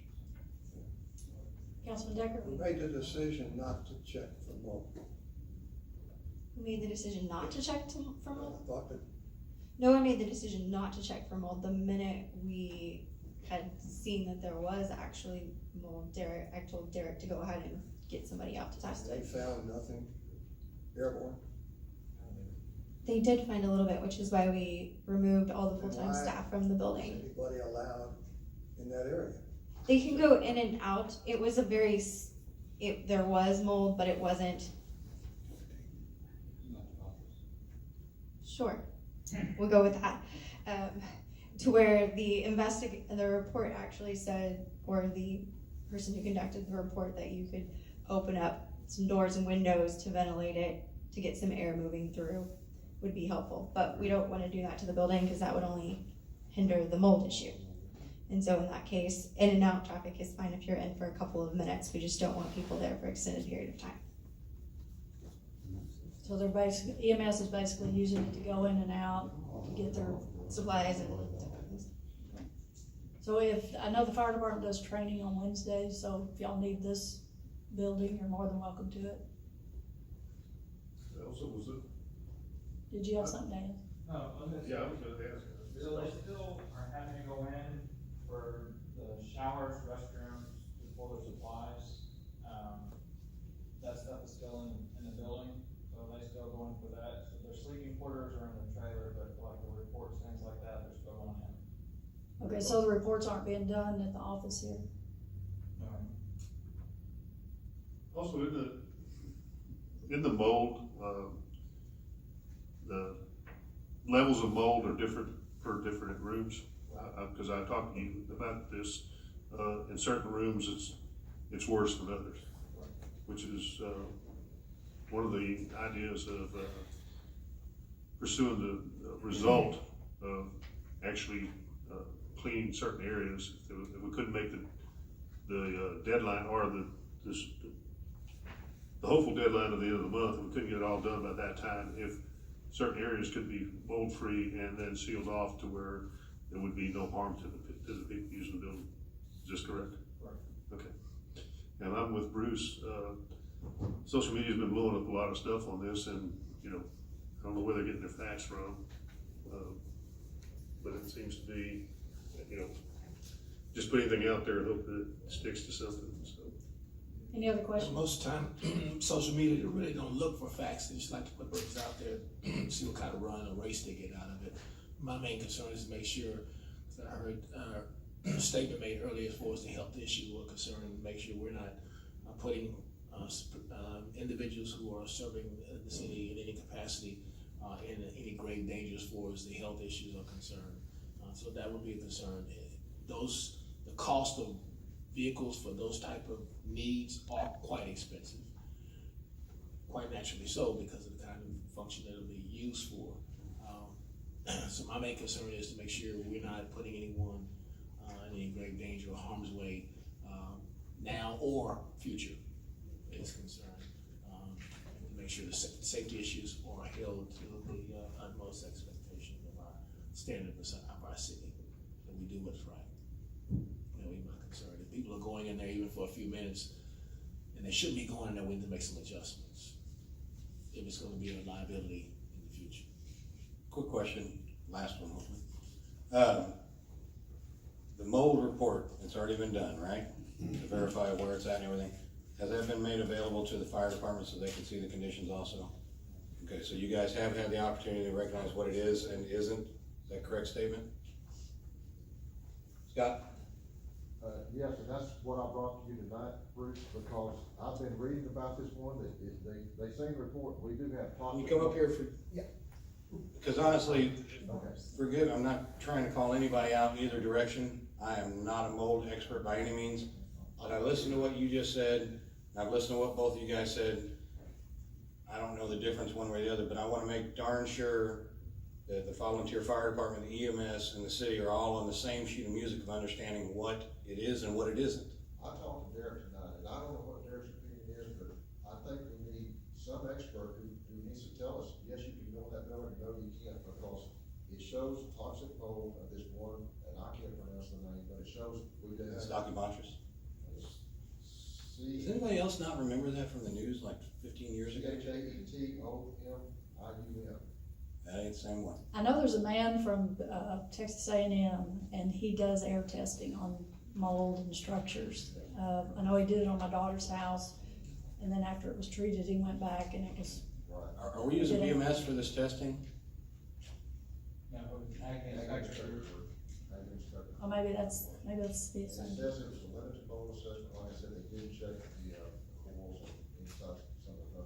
Councilman Decker? Who made the decision not to check for mold? Who made the decision not to check for mold? I thought that No one made the decision not to check for mold. The minute we had seen that there was actually mold, I told Derek to go ahead and get somebody out to test they it. found nothing airborne. They did find a little bit, which is why we removed all the full-time Why staff from the Is building. anybody allowed in that area? They can go in and out. It was there was mold, but it wasn't. Sure, we'll go with that. To where the report actually said, or the person who conducted the report, that you could open up some doors and windows to ventilate it, to get some air moving through, would be helpful. But we don't want to do that to the building because that would only hinder the mold issue. And so in that case, in and out traffic is fine if you're in for a couple of minutes. We just don't want people there for an extended period of time. So they're basically, EMS is basically using it to go in and out to get their Supplies and things. So I know the fire department does training on Wednesdays, so if y'all need this building, you're more than welcome to it. Also, was it? Did you have something, Dan? No, Yeah, I was gonna ask. so they still are having to go in for the showers, restrooms, to pull their supplies. That stuff is still in the building, so they still go in for that. So their sleeping quarters are in the trailer, but like the reports, things like that, they're still going in. Okay, so the reports aren't being done at the office here. Also, in the mold, the levels of mold are different per different rooms. Because I talked to you about this, in certain rooms it's worse than others, which is one of the ideas of pursuing the result actually cleaning certain areas. If we couldn't make the deadline or the hopeful deadline of the end of the month, and we couldn't get it all done by that time, if certain areas could be mold-free and then sealed off to where there would be no harm to the people using the building. Is this correct? Right. Okay. And I'm with Bruce. Social media's been blowing up a lot of stuff on this, and, you know, I don't know where they're getting their facts from. But it seems to be, you know, just put anything out there and hope that it sticks to something, so. Any other questions? Most of the time, social media, they really don't look for facts, they just like to put things out there, see what kind of run or race they get out of it. My main concern is to make sure, that I heard a statement made earlier as far as the health issue or concern, make sure we're not putting individuals who are serving the city in any capacity in any grave danger as far as the health issues are concerned. So that would be a concern. The cost of vehicles for those type of needs are quite expensive. Quite naturally so, because of the kind of function that it'll be used for. So my main concern is to make sure we're not putting anyone in any grave danger or harm's way now or future is concerned. To make sure the safety issues are held to the utmost expectation of our standard of our city, and we do what's right. That would be my concern. If people are going in there even for a few minutes, and they shouldn't be going in there, we need to make some adjustments if it's going to be a liability in the future. Quick question, last one hopefully. The mold report, it's already been done, right? To verify where it's at and everything. Has that been made available to the fire department so they can see the conditions also? Okay, so you guys have had the opportunity to recognize what it is and isn't. Is that a correct statement? Scott? Yes, and that's what I brought to you tonight, Bruce, because I've been reading about this one, they seen the report, we do have. Can you come up here for? Yeah. Because honestly, Okay. forgive, I'm not trying to call anybody out in either direction. I am not a mold expert by any means, but I listened to what you just said. I've listened to what both of you guys said. I don't know the difference one way or the other, but I want to make darn sure that the volunteer fire department, the EMS, and the city are all on the same sheet of music of understanding what it is and what it isn't. I talked to Derek tonight, and I don't know what Derek's opinion is, but I think we need some expert who needs to tell us, yes, you can go in that building, no, you can't, because it shows toxic mold of this one, and I can't pronounce the name, but it shows we did have. Stocky Montrose. C. Does anybody else not remember that from the news like 15 years ago? CHAETOMIUM. That ain't the same one. I know there's a man from Texas A&M, and he does air testing on mold and structures. I know he did it on my daughter's house, and then after it was treated, he went back and it was. Are we using BMS for this testing? No, ag inspector. Oh, maybe that's the It same. says it was a limited mold assessment, like I said, they did check the coils inside some of the stuff.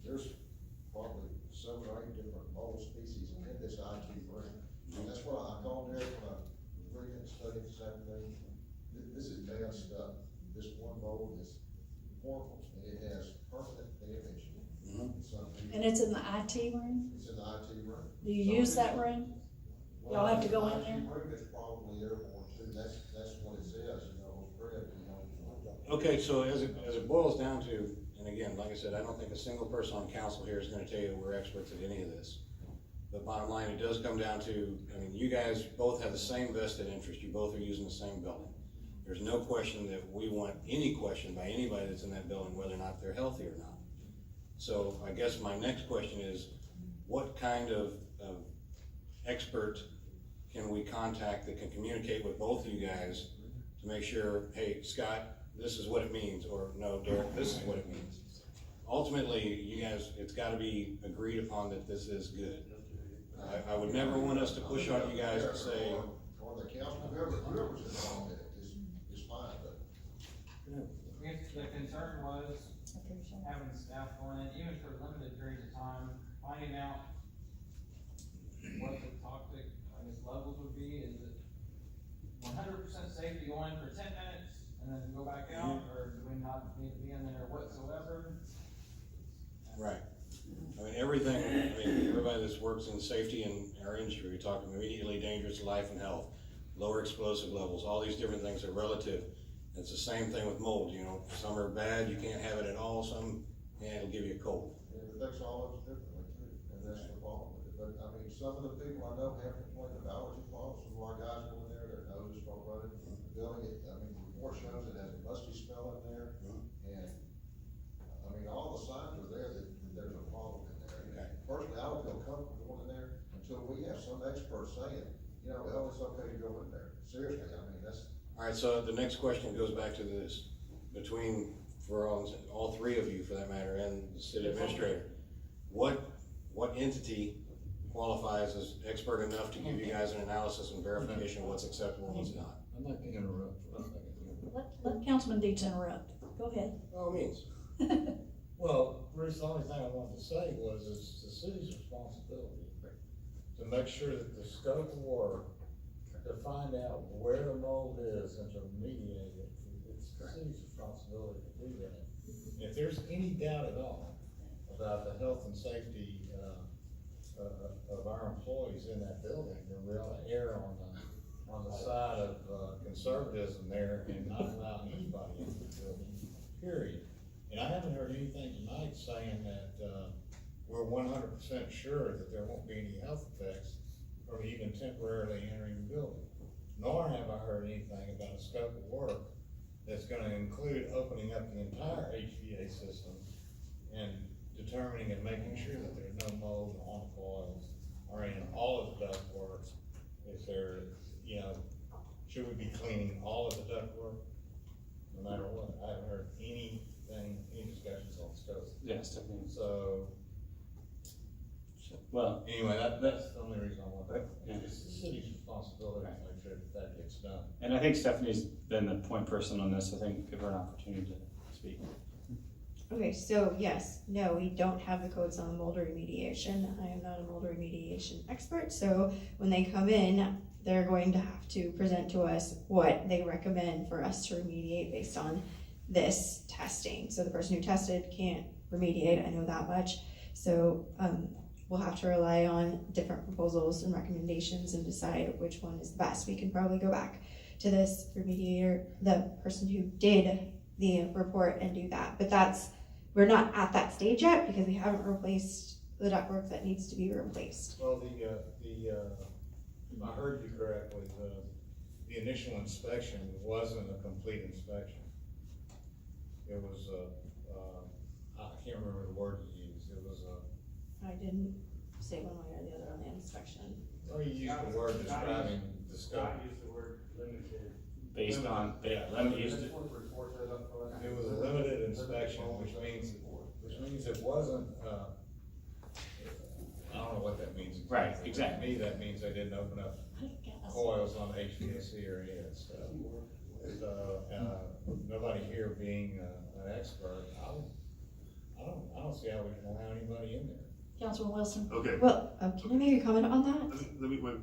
There's probably 7 or 8 different mold species in this IT room. And that's what I called there when I was reading and studying this afternoon. This is bad stuff. This one mold is horrible, and it has permanent damage. And it's in the IT room? It's in the IT room. Do you use that room? Y'all have to go in there? IT room is probably airborne too, that's what it says, you know, Fred, you know. Okay, so as it boils down to, and again, like I said, I don't think a single person on council here is gonna tell you that we're experts at any of this. But bottom line, it does come down to, I mean, you guys both have the same vested interest, you both are using the same building. There's no question that we want any question by anybody that's in that building, whether or not they're healthy or not. So I guess my next question is, what kind of expert can we contact that can communicate with both of you guys to make sure, hey, Scott, this is what it means, or no, Derek, this is what it means. Ultimately, you guys, it's gotta be agreed upon that this is good. I would never want us to push on you guys to say. Or the council, whoever's involved in it is fine, but. If the concern was having staff going in, even for limited periods of time, finding out what the toxic, I guess, levels would be, is it 100% safe to go in for 10 minutes and then go back out, or do we not need to be in there whatsoever? Right. I mean, everybody somebody that's works in safety and our industry, we talk immediately dangerous to life and health, lower explosive levels, all these different things are relative. It's the same thing with mold, you know, some are bad, you can't have it at all, some, yeah, it'll give you a cold. It affects all of us differently too, and that's the problem with it. But, I mean, some of the people I know have complained of allergy problems. Some of our guys go in there, their noses start running from the building. I mean, the report shows it has a musty smell in there. And, I mean, all the signs are there that there's a problem in there. And personally, I don't feel comfortable going in there until we have some expert saying, you know, well, it's okay to go in there. Seriously, I mean, that's. All right, so the next question goes back to this, between, for all three of you for that matter, and the city administrator. What entity qualifies as expert enough to give you guys an analysis and verification of what's acceptable and what's not? I'd like to interrupt for a second. Let Councilman Deeds interrupt. Go ahead. By all means. Well, Bruce, the only thing I wanted to say was it's the city's responsibility to make sure that the scope of work, to find out where the mold is and to remediate it. It's the city's responsibility to do that. If there's any doubt at all about the health and safety of our employees in that building, then we ought to err on the side of conservatism there and not allow anybody into the building, period. And I haven't heard anything tonight saying that we're 100% sure that there won't be any health effects from even temporarily entering the building. Nor have I heard anything about a scope of work that's gonna include opening up the entire HVA system and determining and making sure that there's no mold on the coils or in all of the ductwork. If there, you know, should we be cleaning all of the ductwork? No matter what, I haven't heard any discussions on scope. Yes, definitely. So, Well, anyway, that's the only reason I want that. Yeah. It's the city's responsibility to make sure that gets done. and I think Stephanie's been the point person on this, I think give her an opportunity to speak. Okay, so yes, no, we don't have the codes on mold remediation. I am not a mold remediation expert, so when they come in, they're going to have to present to us what they recommend for us to remediate based on this testing. So the person who tested can't remediate, I know that much. So we'll have to rely on different proposals and recommendations and decide which one is the best. We can probably go back to this remediator, the person who did the report, and do that. But we're not at that stage yet because we haven't replaced the ductwork that needs to be replaced. Well, if I heard you correctly, the initial inspection wasn't a complete inspection. It was I can't remember the word you used. It was I didn't say one way or the other on the inspection. oh, you used the word describing the scope. Scott used the word limited. Based on, Yeah. limited, It was a limited inspection, which means it wasn't, I don't know what that means. Right, exactly. To me, that means they didn't open up coils on HVAC or any of that stuff. So, nobody here being an expert, I don't see how we can allow anybody in there. Councilman Wilson? Okay, Well, can I make a comment on that? let me, wait,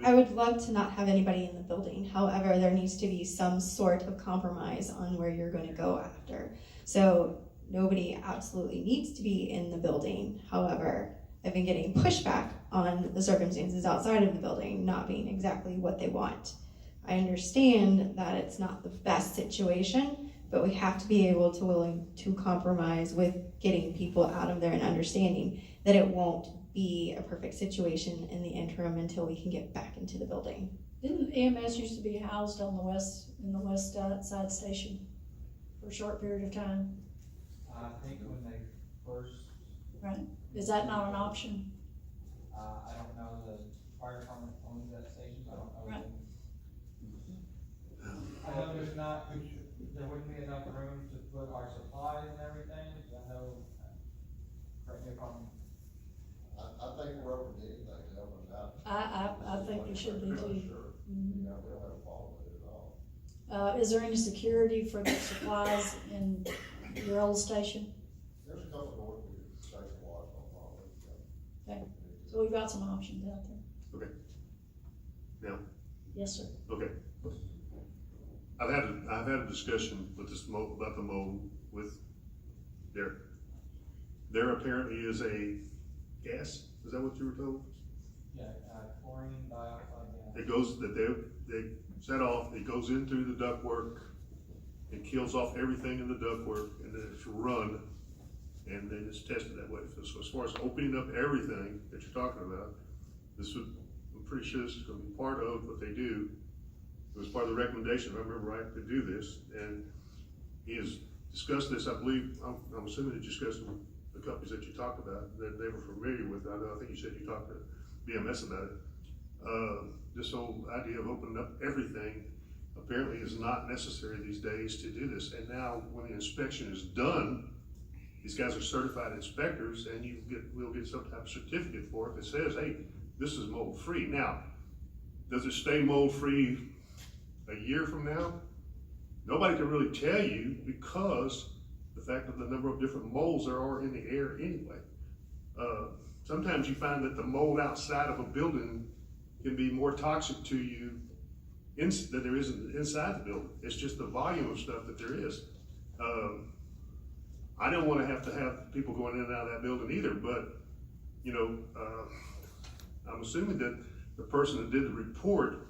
I would love to not have anybody in the building. However, there needs to be some sort of compromise on where you're going to go after. So nobody absolutely needs to be in the building. However, I've been getting pushback on the circumstances outside of the building not being exactly what they want. I understand that it's not the best situation, but we have to be able to willing to compromise with getting people out of there and understanding that it won't be a perfect situation in the interim until we can get back into the building. Didn't EMS used to be housed on in the west side station for a short period of time? I think when they first, Right? Is that not an option? I don't know, the fire department owns that station, I don't know. Right. I know there wouldn't be enough room to put our supplies and everything, I know, correct me if I'm. I think we're open to anything to help us out. I think we should be too. Sure. Mhm. You know, we don't have a problem with it at all. Is there any security for the supplies in your old station? There's a couple of doors we could station watch on probably. Okay, so we've got some options out there. okay. Now, Yes, sir. okay. I've had a discussion with this about the mold with Derek. There apparently is a gas Is that what you were told? Yeah, chlorine dioxide gas. It goes, that they set off, it goes in through the ductwork, it kills off everything in the ductwork, and then it's run, and then it's tested that way. So as far as opening up everything that you're talking about, this would, I'm pretty sure this is gonna be part of what they do. It was part of the recommendation, if I remember right, to do this, and he has discussed this, I believe, I'm assuming he discussed it with the companies that you talked about, that they were familiar with. I think you said you talked to BMS about it. This whole idea of opening up everything apparently is not necessary these days to do this. And now when the inspection is done, these guys are certified inspectors, and we'll get some type of certificate for it that says, hey, this is mold free. Now, does it stay mold free a year from now? Nobody can really tell you, because the fact of the number of different molds there are in the air anyway. Sometimes you find that the mold outside of a building can be more toxic to you than there is inside the building. It's just the volume of stuff that there is. I don't want to have people going in and out of that building either, but I'm assuming that the person that did the report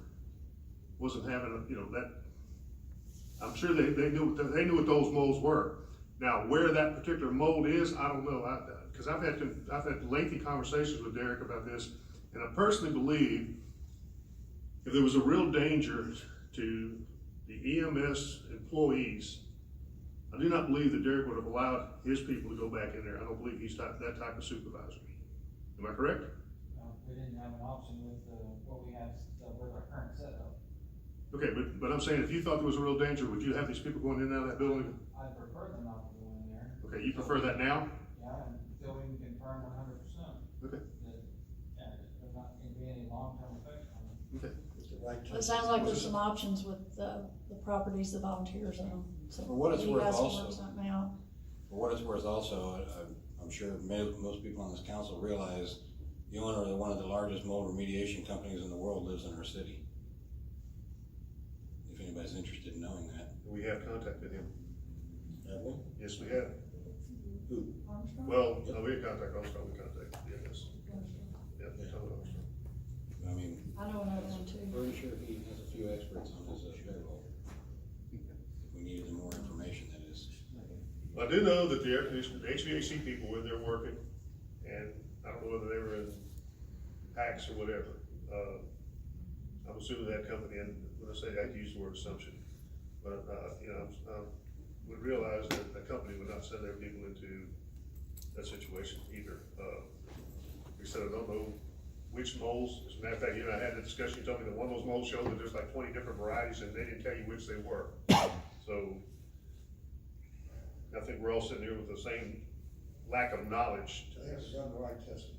wasn't having that. I'm sure they knew what those molds were. Now, where that particular mold is, I don't know, because I've had lengthy conversations with Derek about this, and I personally believe if there was a real danger to the EMS employees, I do not believe that Derek would have allowed his people to go back in there. I don't believe he's that type of supervisor. Am I correct? We didn't have an option with what we have with our current setup. Okay, but I'm saying, if you thought there was a real danger, would you have these people going in and out of that building? I prefer them not to go in there. Okay, you prefer that now? Yeah, until we can confirm 100%. Okay. That there's not going to be any long-term effects on it. Okay. It sounds like there's some options with the properties the volunteers own. So For what it's you worth guys can also- work something out. For what it's worth also, I'm sure most people on this council realize the owner of one of the largest mold remediation companies in the world lives in our city. If anybody's interested in knowing that. We have contacted him. Have we? Yes, we have. Who? Armstrong? Well, no, we didn't contact Armstrong, we contacted EMS. Yeah, we told Armstrong. I mean, I know another one too. pretty sure he has a few experts on his payroll. If we needed more information, that is. I do know that the air conditioning, the HVAC people were there working, and I don't know whether they were in packs or whatever. I'm assuming that company, and when I say, I use the word assumption, but, I would realize that the company would not send their people into that situation either. We said, I don't know which molds. As a matter of fact, I had the discussion, you told me that one of those molds showed that there's like 20 different varieties, and they didn't tell you which they were. So, I think we're all sitting here with the same lack of knowledge. They haven't done the right testing.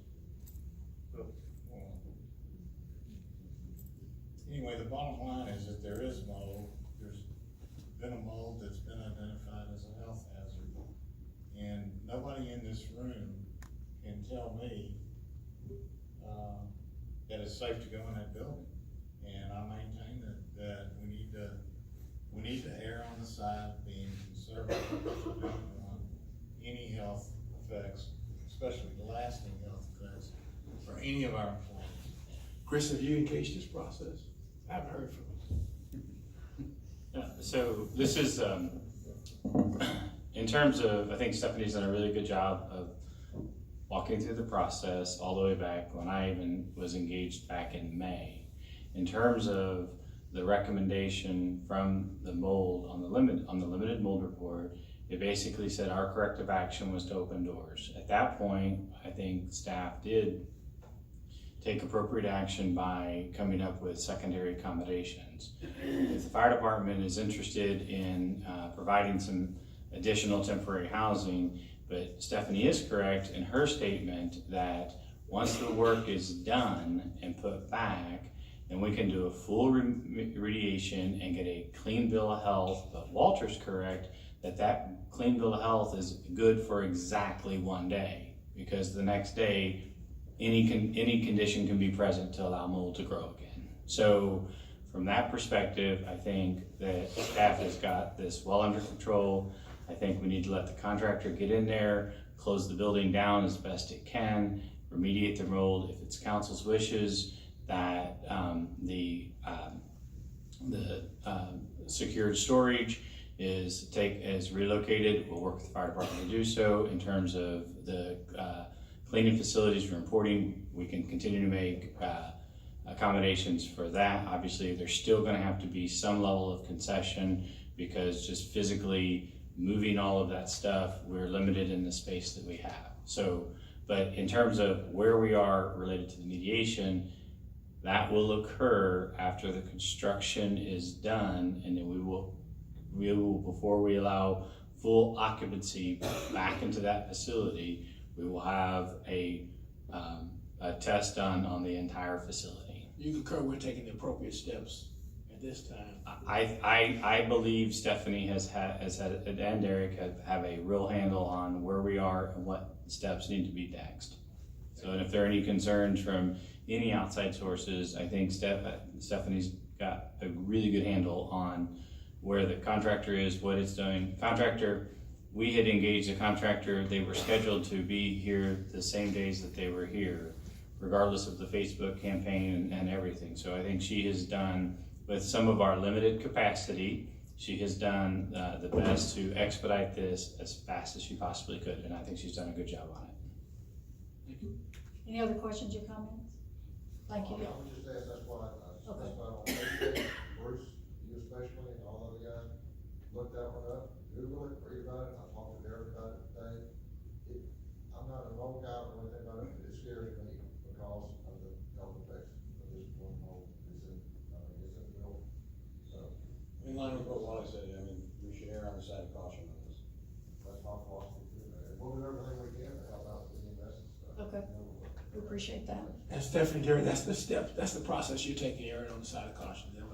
Anyway, the bottom line is that there is mold, there's been a mold that's been identified as a health hazard. And nobody in this room can tell me, that it's safe to go in that building. And I maintain that we need to err on the side of being conservative. We don't want any health effects, especially lasting health effects, for any of our employees. Chris, have you engaged this process? I haven't heard from him. So this is, in terms of, I think Stephanie's done a really good job of walking through the process all the way back when I even was engaged back in May. In terms of the recommendation from the mold on the limited mold report, it basically said our corrective action was to open doors. At that point, I think staff did take appropriate action by coming up with secondary accommodations. If the fire department is interested in providing some additional temporary housing, but Stephanie is correct in her statement that once the work is done and put back, then we can do a full remediation and get a clean bill of health. But Walter's correct that clean bill of health is good for exactly 1 day, because the next day any condition can be present to allow mold to grow again. So from that perspective, I think that staff has got this well under control. I think we need to let the contractor get in there, close the building down as best it can, remediate the mold. If it's council's wishes that the secured storage is relocated, we'll work with the fire department to do so. In terms of the cleaning facilities for reporting, we can continue to make accommodations for that. Obviously, there's still going to have to be some level of concession because just physically moving all of that stuff, we're limited in the space that we have. So, but in terms of where we are related to the mediation, that will occur after the construction is done, and then we will, before we allow full occupancy back into that facility, we will have a test done on the entire facility. You concur we're taking the appropriate steps at this time? I believe Stephanie has had, and Derek have a real handle on where we are and what steps need to be next. So, and if there are any concerns from any outside sources, I think Stephanie's got a really good handle on where the contractor is, what it's doing. Contractor, we had engaged a contractor, they were scheduled to be here the same days that they were here, regardless of the Facebook campaign and everything. So I think she has done, with some of our limited capacity, she has done the best to expedite this as fast as she possibly could, and I think she's done a good job on it. Thank you. Any other questions or comments? Thank you. I would just ask, that's why I Okay. specified on Facebook, Bruce, you especially, and all of the guys, look that one up, Google it, read about it, I talked to Derek about it today. I'm not an old guy or anything about it, but it scares me because of the health effects of this one mold. It's in the building, so. In line with what Wally said, I mean, we should err on the side of caution on this. That's my philosophy too, man. We'll do everything we can to help out with the investment stuff. Okay. We appreciate that. And Stephanie, Derek, that's the step, that's the process you're taking, erring on the side of caution. Is that